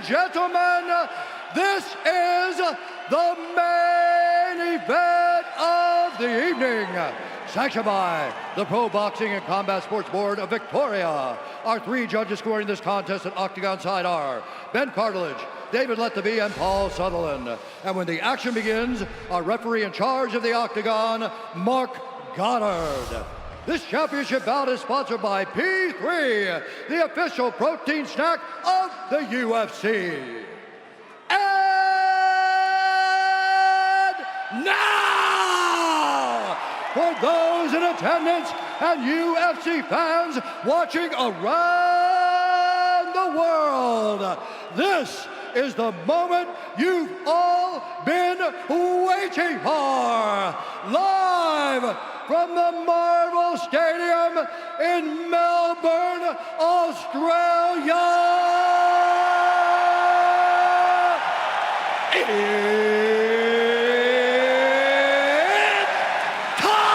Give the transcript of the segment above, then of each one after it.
gentlemen, this is the main event of the evening. Sanctioned by the Pro Boxing and Combat Sports Board of Victoria. Our three judges scoring this contest at Octagon side are Ben Cartilage, David Lethaby, and Paul Sutherland. And when the action begins, our referee in charge of the Octagon, Mark Goddard. This championship bout is sponsored by P3, the official protein snack of the UFC. And now, for those in attendance and UFC fans watching around the world, this is the moment you've all been waiting for. Live from the Marvel Stadium in Melbourne, Australia. It's time!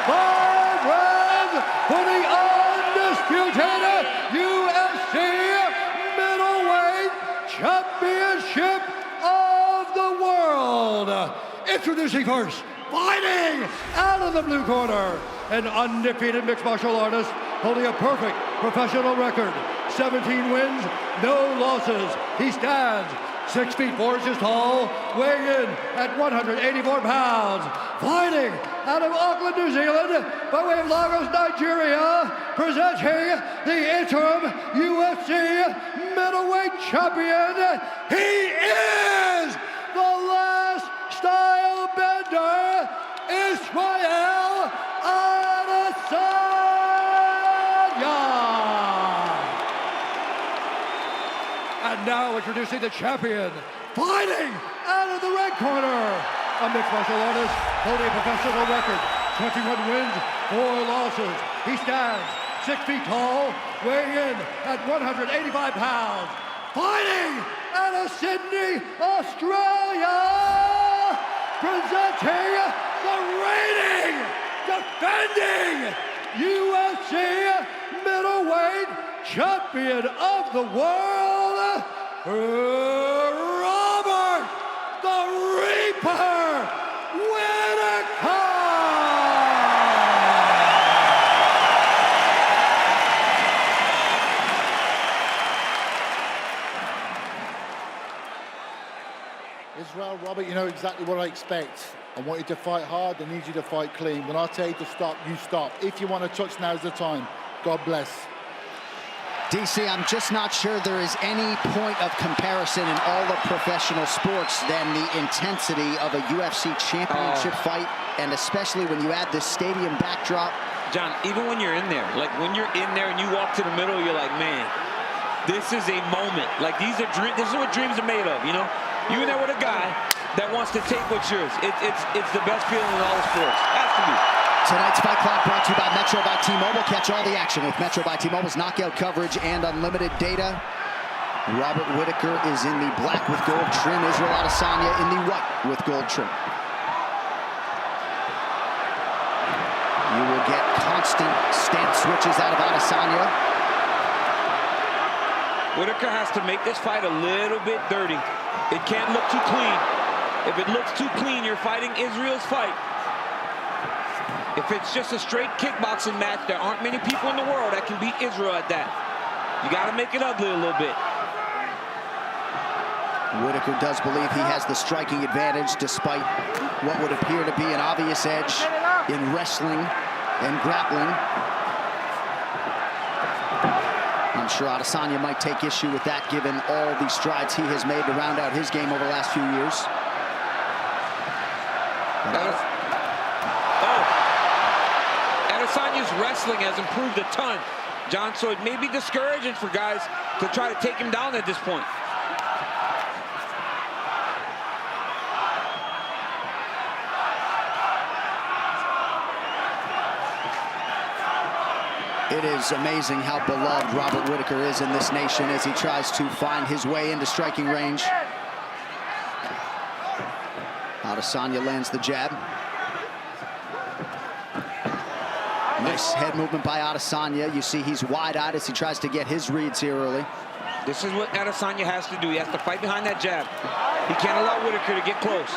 5 rounds for the undisputed UFC middleweight championship of the world. Introducing first, fighting out of the blue corner, an undefeated mixed martial artist holding a perfect professional record. 17 wins, no losses. He stands 6 feet 4 inches tall, weighing in at 184 pounds. Fighting out of Auckland, New Zealand, by way of Lagos, Nigeria, presenting the interim UFC middleweight champion. He is the last style bender, Israel Adesanya. And now introducing the champion, fighting out of the red corner, a mixed martial artist holding a professional record, 21 wins, 4 losses. He stands 6 feet tall, weighing in at 185 pounds. Fighting out of Sydney, Australia, presenting the reigning, defending UFC middleweight champion of the world, Robert the Reaper Whittaker! Israel, Robert, you know exactly what I expect. I want you to fight hard. I need you to fight clean. When I tell you to stop, you stop. If you want to touch, now's the time. God bless. DC, I'm just not sure there is any point of comparison in all of professional sports than the intensity of a UFC championship fight, and especially when you add this stadium backdrop. John, even when you're in there, like when you're in there and you walk to the middle, you're like, man, this is a moment. Like this is what dreams are made of, you know? You're in there with a guy that wants to take what's yours. It's the best feeling in all the sports. Has to be. Tonight's Fight Clock brought to you by Metro by T-Mobile. Catch all the action with Metro by T-Mobile's knockout coverage and unlimited data. Robert Whittaker is in the black with gold trim. Israel Adesanya in the white with gold trim. You will get constant stance switches out of Adesanya. Whittaker has to make this fight a little bit dirty. It can't look too clean. If it looks too clean, you're fighting Israel's fight. If it's just a straight kickboxing match, there aren't many people in the world that can beat Israel at that. You got to make it ugly a little bit. Whittaker does believe he has the striking advantage despite what would appear to be an obvious edge in wrestling and grappling. I'm sure Adesanya might take issue with that given all the strides he has made to round out his game over the last few years. Adesanya's wrestling has improved a ton, John, so it may be discouraging for guys to try to take him down at this point. It is amazing how beloved Robert Whittaker is in this nation as he tries to find his way into striking range. Adesanya lands the jab. Nice head movement by Adesanya. You see he's wide-eyed as he tries to get his reads here early. This is what Adesanya has to do. He has to fight behind that jab. He can't allow Whittaker to get close.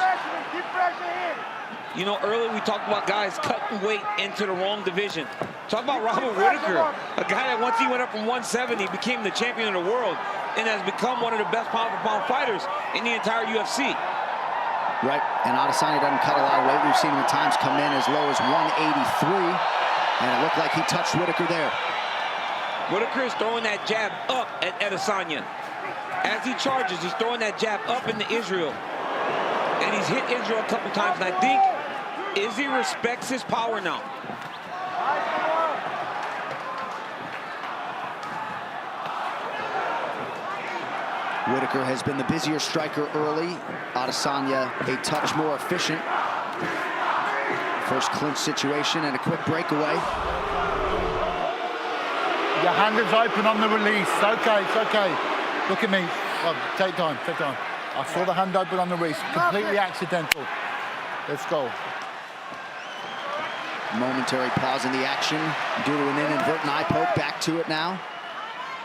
You know, earlier we talked about guys cutting weight into the wrong division. Talk about Robert Whittaker, a guy that once he went up from 170, became the champion of the world and has become one of the best pound-for-pound fighters in the entire UFC. Right, and Adesanya doesn't cut a lot of weight. We've seen him at times come in as low as 183, and it looked like he touched Whittaker there. Whittaker is throwing that jab up at Adesanya. As he charges, he's throwing that jab up into Israel. And he's hit Israel a couple times, and I think Izzy respects his power now. Whittaker has been the busier striker early. Adesanya a touch more efficient. First clinch situation and a quick breakaway. Your hand is open on the release. Okay, it's okay. Look at me. Oh, take time, take time. I saw the hand open on the release. Completely accidental. Let's go. Momentary pause in the action due to an inadvertent eye poke. Back to it now.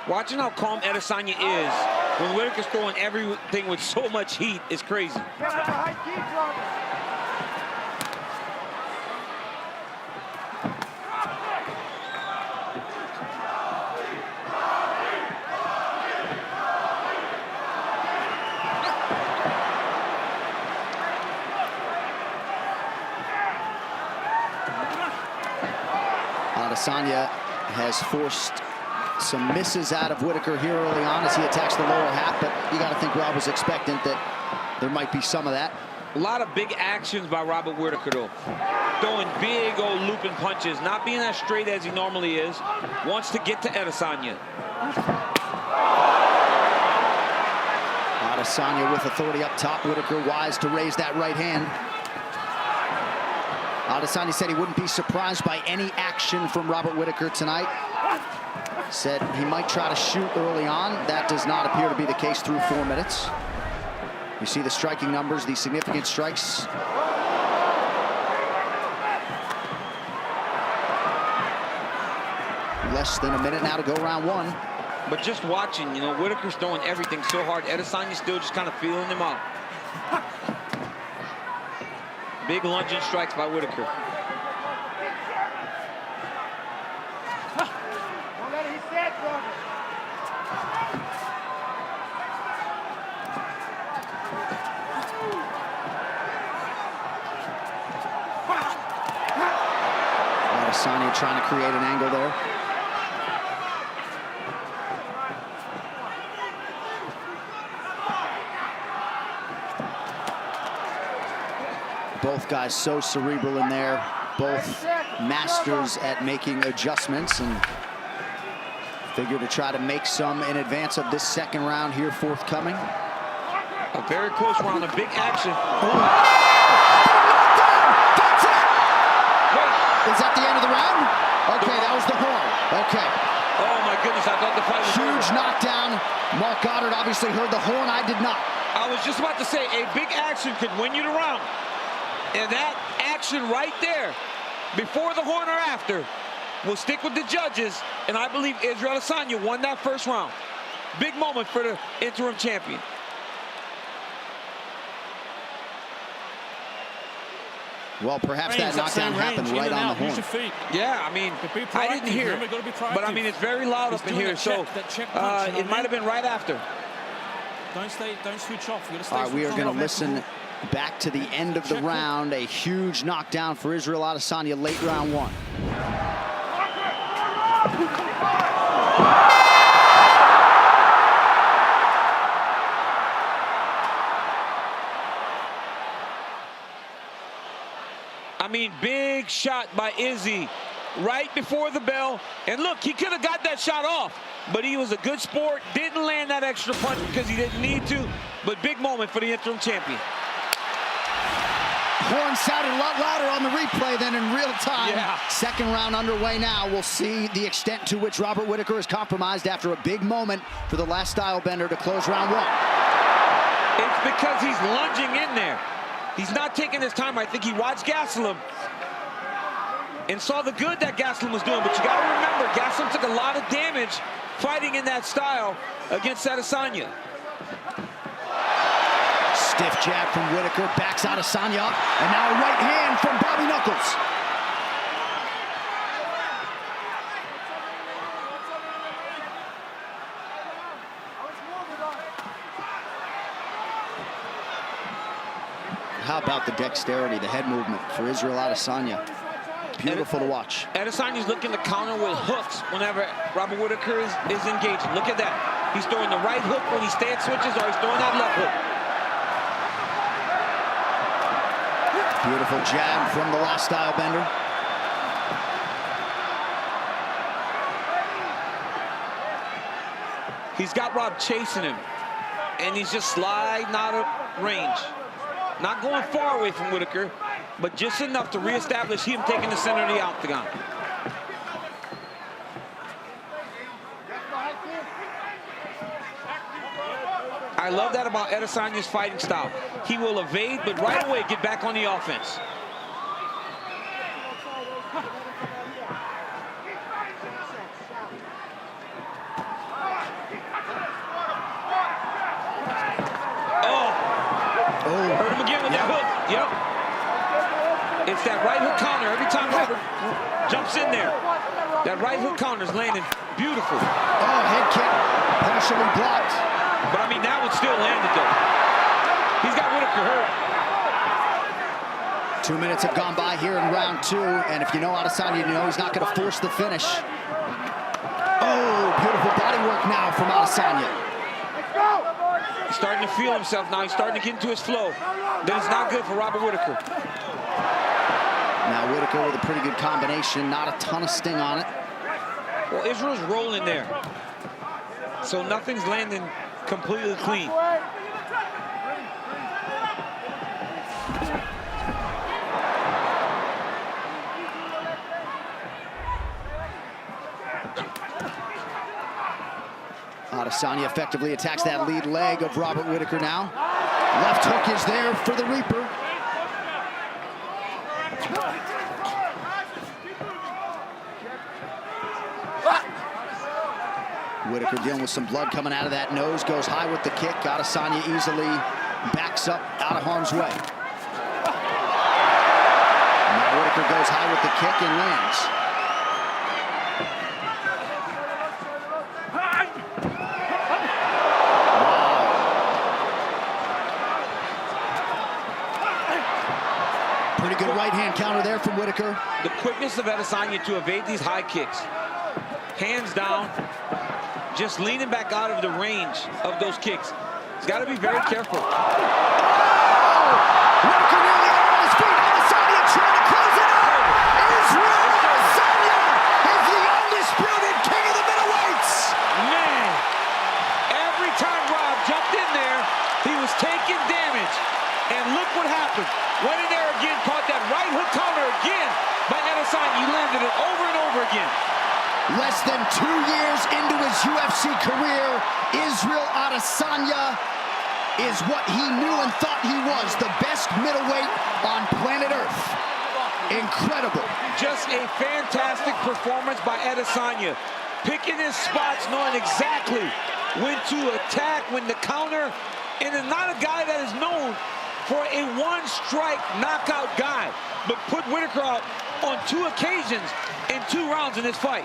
Watching how calm Adesanya is when Whittaker's throwing everything with so much heat is crazy. Adesanya has forced some misses out of Whittaker here early on as he attacks the lower half, but you got to think Rob was expectant that there might be some of that. A lot of big actions by Robert Whittaker, though. Throwing big old looping punches, not being as straight as he normally is. Wants to get to Adesanya. Adesanya with authority up top. Whittaker wise to raise that right hand. Adesanya said he wouldn't be surprised by any action from Robert Whittaker tonight. Said he might try to shoot early on. That does not appear to be the case through 4 minutes. You see the striking numbers, the significant strikes. Less than a minute now to go round 1. But just watching, you know, Whittaker's throwing everything so hard. Adesanya's still just kind of feeling him out. Big lunging strikes by Whittaker. Adesanya trying to create an angle there. Both guys so cerebral in there, both masters at making adjustments, and figure to try to make some in advance of this second round here forthcoming. A very close round, a big action. That's it! Is that the end of the round? Okay, that was the horn. Okay. Oh my goodness, I thought the fight was huge over. Knockdown. Mark Goddard obviously heard the horn. I did not. I was just about to say, a big action could win you the round. And that action right there, before the horn or after, will stick with the judges. And I believe Israel Adesanya won that first round. Big moment for the interim champion. Well, perhaps that knockdown happened right on the horn. Yeah, I mean, I didn't hear it, but I mean, it's very loud up in here, so it might have been right after. Don't switch off. All right, we are going to listen back to the end of the round. A huge knockdown for Israel Adesanya late round 1. I mean, big shot by Izzy right before the bell. And look, he could have got that shot off, but he was a good sport. Didn't land that extra punch because he didn't need to. But big moment for the interim champion. Horn sounded a lot louder on the replay than in real time. Yeah. Second round underway now. We'll see the extent to which Robert Whittaker is compromised after a big moment for the last style bender to close round 1. It's because he's lunging in there. He's not taking his time. I think he watched Gastelum and saw the good that Gastelum was doing. But you got to remember, Gastelum took a lot of damage fighting in that style against Adesanya. Stiff jab from Whittaker, backs Adesanya up, and now a right hand from Bobby Knuckles. How about the dexterity, the head movement for Israel Adesanya? Beautiful to watch. Adesanya's looking to counter with hooks whenever Robert Whittaker is engaging. Look at that. He's throwing the right hook when he stance switches, or he's throwing that left hook. Beautiful jab from the last style bender. He's got Rob chasing him, and he's just sliding out of range. Not going far away from Whittaker, but just enough to reestablish him taking the center of the octagon. I love that about Adesanya's fighting style. He will evade, but right away get back on the offense. Hurt him again with that hook. Yep. It's that right hook counter. Every time Robert jumps in there, that right hook counter is landing beautiful. Oh, head kick, partially blocked. But I mean, that one still landed though. He's got Whittaker hurt. 2 minutes have gone by here in round 2, and if you know Adesanya, you know he's not going to force the finish. Oh, beautiful body work now from Adesanya. He's starting to feel himself now. He's starting to get into his flow. Then it's not good for Robert Whittaker. Now Whittaker with a pretty good combination. Not a ton of sting on it. Well, Israel's rolling there, so nothing's landing completely clean. Adesanya effectively attacks that lead leg of Robert Whittaker now. Left hook is there for the Reaper. Whittaker dealing with some blood coming out of that nose, goes high with the kick. Adesanya easily backs up out of harm's way. Now Whittaker goes high with the kick and lands. Pretty good right hand counter there from Whittaker. The quickness of Adesanya to evade these high kicks. Hands down, just leaning back out of the range of those kicks. He's got to be very careful. Whittaker nearly on his feet. Adesanya trying to close it out. Israel Adesanya is the undisputed king of the middleweights. Man, every time Rob jumped in there, he was taking damage. And look what happened. Went in there again, caught that right hook counter again by Adesanya. He landed it over and over again. Less than 2 years into his UFC career, Israel Adesanya is what he knew and thought he was, the best middleweight on planet Earth. Incredible. Just a fantastic performance by Adesanya. Picking his spots, knowing exactly when to attack, when to counter, and is not a guy that is known for a one-strike knockout guy, but put Whittaker out on 2 occasions in 2 rounds in this fight.